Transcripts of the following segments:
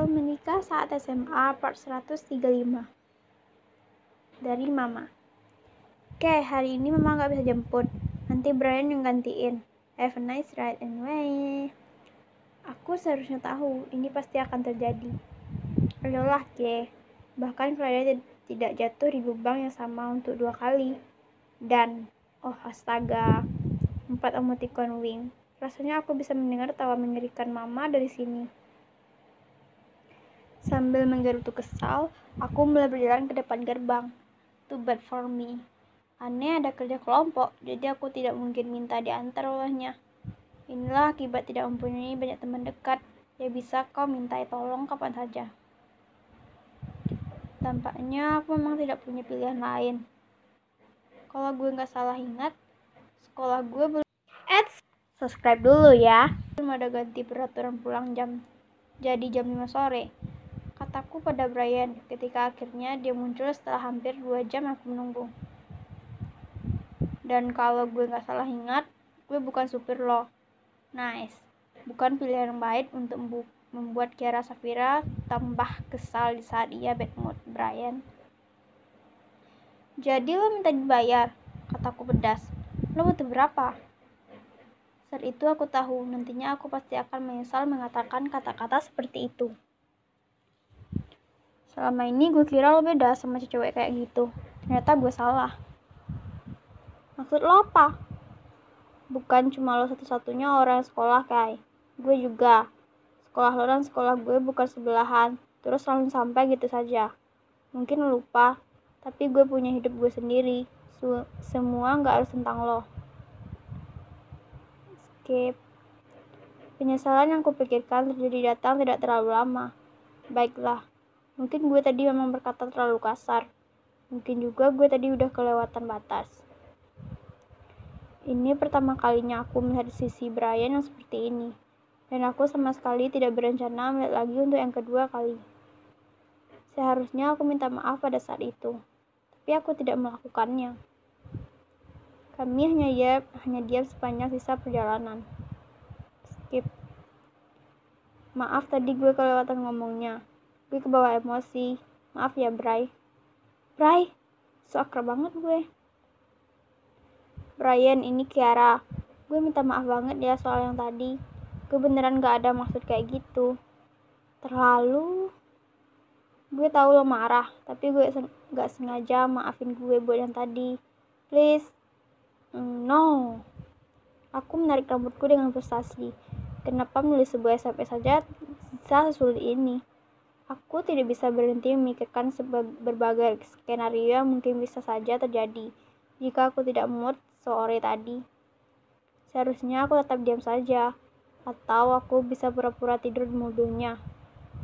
Menyesal menikah saat SMA part 135 dari Mama. Oke, hari ini Mama gak bisa jemput. Nanti Brian yang gantiin. Have a nice ride anyway. Aku seharusnya tahu ini pasti akan terjadi. Ayolah, Ke. Bahkan Friday tidak jatuh di lubang yang sama untuk 2 kali. Dan, oh astaga, 4 emoticon wing. Rasanya aku bisa mendengar tawa mengerikan Mama dari sini. Sambil menggerutu kesal, aku mulai berjalan ke depan gerbang. Too bad for me. Aneh ada kerja kelompok, jadi aku tidak mungkin minta diantar olehnya. Inilah akibat tidak mempunyai banyak teman dekat. Ya bisa kau mintai tolong kapan saja. Tampaknya aku memang tidak punya pilihan lain. Kalau gue nggak salah ingat, sekolah gue belum... Subscribe dulu ya. Belum ada ganti peraturan pulang jam. Jadi jam 5 sore. Kataku pada Brian ketika akhirnya dia muncul setelah hampir 2 jam aku menunggu. Dan kalau gue gak salah ingat, gue bukan supir lo. Nice. Bukan pilihan yang baik untuk membuat Kiara Safira tambah kesal di saat ia bad mood, Brian. Jadi lo minta dibayar, kataku pedas. Lo butuh berapa? Saat itu aku tahu nantinya aku pasti akan menyesal mengatakan kata-kata seperti itu. Selama ini gue kira lo beda sama cewek kayak gitu. Ternyata gue salah. Maksud lo apa? Bukan cuma lo satu-satunya orang sekolah, Kai. Gue juga. Sekolah lo dan sekolah gue bukan sebelahan. Terus langsung sampai gitu saja. Mungkin lo lupa. Tapi gue punya hidup gue sendiri. Semua gak harus tentang lo. Skip. Penyesalan yang kupikirkan terjadi datang tidak terlalu lama. Baiklah. Mungkin gue tadi memang berkata terlalu kasar. Mungkin juga gue tadi udah kelewatan batas. Ini pertama kalinya aku melihat sisi Brian yang seperti ini. Dan aku sama sekali tidak berencana melihat lagi untuk yang kedua kali. Seharusnya aku minta maaf pada saat itu. Tapi aku tidak melakukannya. Kami hanya diam sepanjang sisa perjalanan. Skip. Maaf tadi gue kelewatan ngomongnya. Gue kebawa emosi. Maaf ya, Bray. Bray, so akrab banget gue. Brian, ini Kiara. Gue minta maaf banget ya soal yang tadi. Gue beneran gak ada maksud kayak gitu. Terlalu. Gue tahu lo marah, tapi gue gak sengaja maafin gue buat yang tadi. Please. No. Aku menarik rambutku dengan frustasi. Kenapa menulis sebuah SMS saja bisa sesulit ini? Aku tidak bisa berhenti memikirkan berbagai skenario yang mungkin bisa saja terjadi jika aku tidak mood sore tadi. Seharusnya aku tetap diam saja, atau aku bisa pura-pura tidur di mobilnya,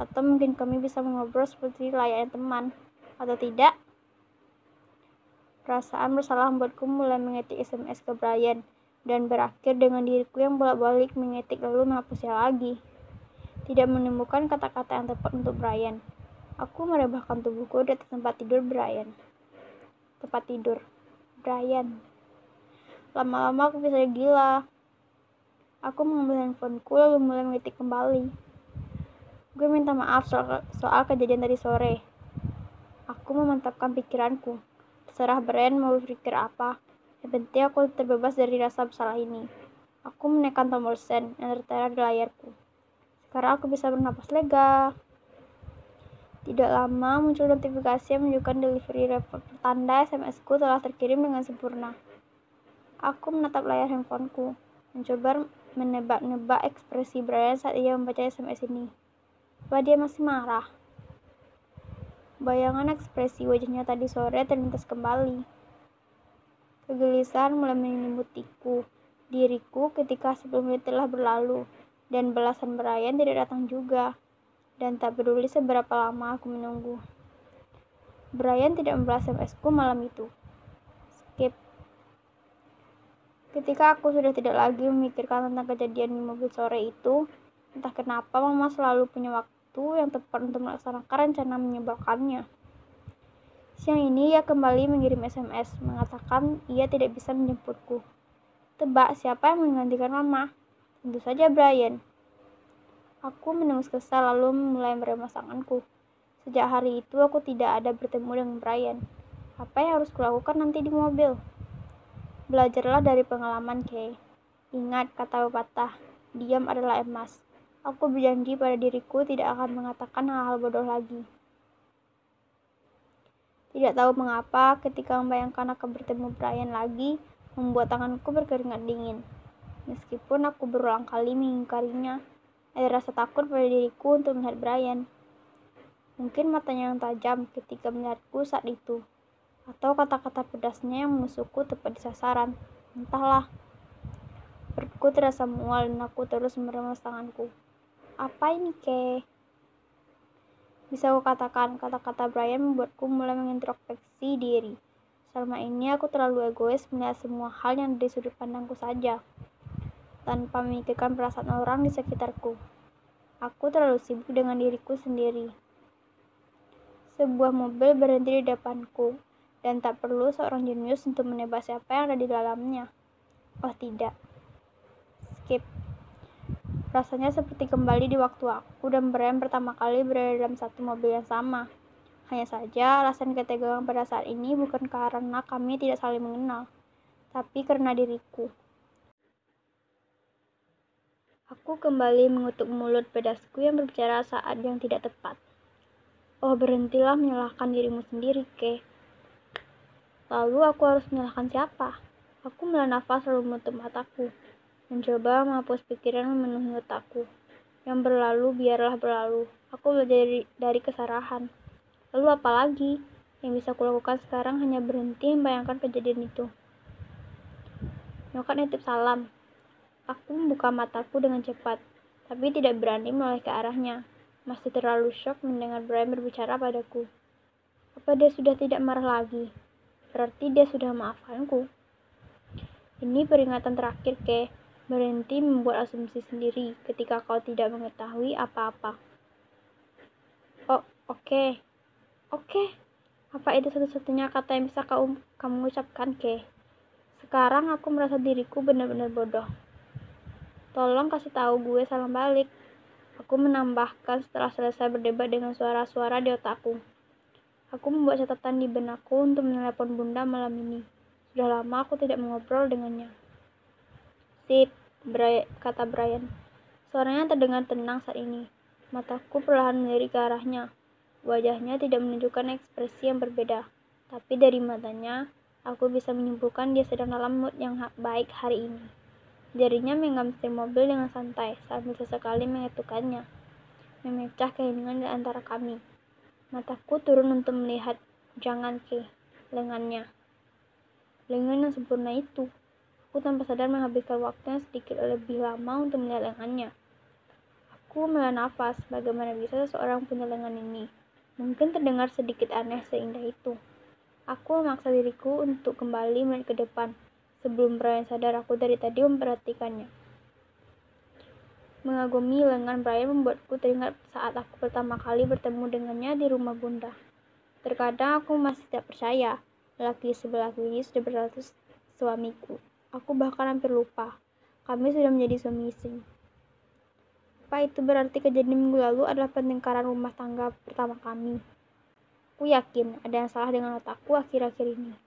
atau mungkin kami bisa mengobrol seperti layaknya teman, atau tidak. Perasaan bersalah membuatku mulai mengetik SMS ke Brian, dan berakhir dengan diriku yang bolak-balik mengetik lalu menghapusnya lagi. Tidak menemukan kata-kata yang tepat untuk Brian. Aku merebahkan tubuhku di tempat tidur Brian. Tempat tidur Brian. Lama-lama aku bisa gila. Aku mengambil handphoneku lalu mulai mengetik kembali. Gue minta maaf soal kejadian tadi sore. Aku memantapkan pikiranku. Terserah Brian mau berpikir apa. Yang penting aku terbebas dari rasa bersalah ini. Aku menekan tombol send yang tertera di layarku. Sekarang aku bisa bernapas lega. Tidak lama muncul notifikasi yang menunjukkan delivery report pertanda SMS-ku telah terkirim dengan sempurna. Aku menatap layar handphoneku, mencoba menebak-nebak ekspresi Brian saat ia membaca SMS ini. Apa dia masih marah? Bayangan ekspresi wajahnya tadi sore terlintas kembali. Kegelisahan mulai menyelimuti diriku ketika 10 menit telah berlalu. Dan balasan Brian tidak datang juga. Dan tak peduli seberapa lama aku menunggu. Brian tidak membalas SMS-ku malam itu. Skip. Ketika aku sudah tidak lagi memikirkan tentang kejadian di mobil sore itu, entah kenapa Mama selalu punya waktu yang tepat untuk melaksanakan rencana menyebalkannya. Siang ini ia kembali mengirim SMS, mengatakan ia tidak bisa menjemputku. Tebak siapa yang menggantikan Mama? Tentu saja Brian. Aku mendengus kesal lalu mulai meremas tanganku. Sejak hari itu aku tidak ada bertemu dengan Brian. Apa yang harus kulakukan nanti di mobil? Belajarlah dari pengalaman, Kay. Ingat kata pepatah, diam adalah emas. Aku berjanji pada diriku tidak akan mengatakan hal-hal bodoh lagi. Tidak tahu mengapa, ketika membayangkan akan bertemu Brian lagi, membuat tanganku berkeringat dingin. Meskipun aku berulang kali mengingkarinya, ada rasa takut pada diriku untuk melihat Brian. Mungkin matanya yang tajam ketika melihatku saat itu, atau kata-kata pedasnya yang menusukku tepat di sasaran. Entahlah. Perutku terasa mual dan aku terus meremas tanganku. Apa ini, Kay? Bisa aku katakan, kata-kata Brian membuatku mulai mengintrospeksi diri. Selama ini aku terlalu egois melihat semua hal yang dari sudut pandangku saja, tanpa memikirkan perasaan orang di sekitarku. Aku terlalu sibuk dengan diriku sendiri. Sebuah mobil berhenti di depanku, dan tak perlu seorang jenius untuk menebak siapa yang ada di dalamnya. Oh tidak. Skip. Rasanya seperti kembali di waktu aku dan Brian pertama kali berada dalam satu mobil yang sama. Hanya saja alasan ketegangan pada saat ini bukan karena kami tidak saling mengenal, tapi karena diriku. Aku kembali mengutuk mulut pedasku yang berbicara saat yang tidak tepat. Oh, berhentilah menyalahkan dirimu sendiri, Kay. Lalu aku harus menyalahkan siapa? Aku menahan nafas lalu menutup mataku, mencoba menghapus pikiran memenuhi otakku. Yang berlalu biarlah berlalu. Aku belajar dari kesalahan. Lalu apa lagi? Yang bisa kulakukan sekarang hanya berhenti membayangkan kejadian itu. Nyokap nitip salam. Aku membuka mataku dengan cepat, tapi tidak berani menoleh ke arahnya. Masih terlalu syok mendengar Brian berbicara padaku. Apa dia sudah tidak marah lagi? Berarti dia sudah memaafkanku. Ini peringatan terakhir, Kay. Berhenti membuat asumsi sendiri ketika kau tidak mengetahui apa-apa. Oh, oke. Oke. Apa itu satu-satunya kata yang bisa kamu ucapkan, Kay? Sekarang aku merasa diriku benar-benar bodoh. Tolong kasih tahu gue salam balik. Aku menambahkan setelah selesai berdebat dengan suara-suara di otakku. Aku membuat catatan di benakku untuk menelepon Bunda malam ini. Sudah lama aku tidak mengobrol dengannya. Sip, kata Brian. Suaranya terdengar tenang saat ini. Mataku perlahan melirik ke arahnya. Wajahnya tidak menunjukkan ekspresi yang berbeda. Tapi dari matanya, aku bisa menyimpulkan dia sedang dalam mood yang baik hari ini. Jarinya memegang setir mobil dengan santai sambil sesekali mengetukkannya, memecah keheningan di antara kami. Mataku turun untuk melihat jangan ke lengannya. Lengan yang sempurna itu. Aku tanpa sadar menghabiskan waktu yang sedikit lebih lama untuk melihat lengannya. Aku menahan nafas. Bagaimana bisa seseorang punya lengan ini? Mungkin terdengar sedikit aneh seindah itu. Aku memaksa diriku untuk kembali melihat ke depan. Sebelum Brian sadar, aku dari tadi memperhatikannya. Mengagumi lengan Brian membuatku teringat saat aku pertama kali bertemu dengannya di rumah Bunda. Terkadang aku masih tidak percaya, lelaki sebelah kiri sudah berstatus suamiku. Aku bahkan hampir lupa, kami sudah menjadi suami istri. Apa itu berarti kejadian minggu lalu adalah pertengkaran rumah tangga pertama kami? Aku yakin ada yang salah dengan otakku akhir-akhir ini.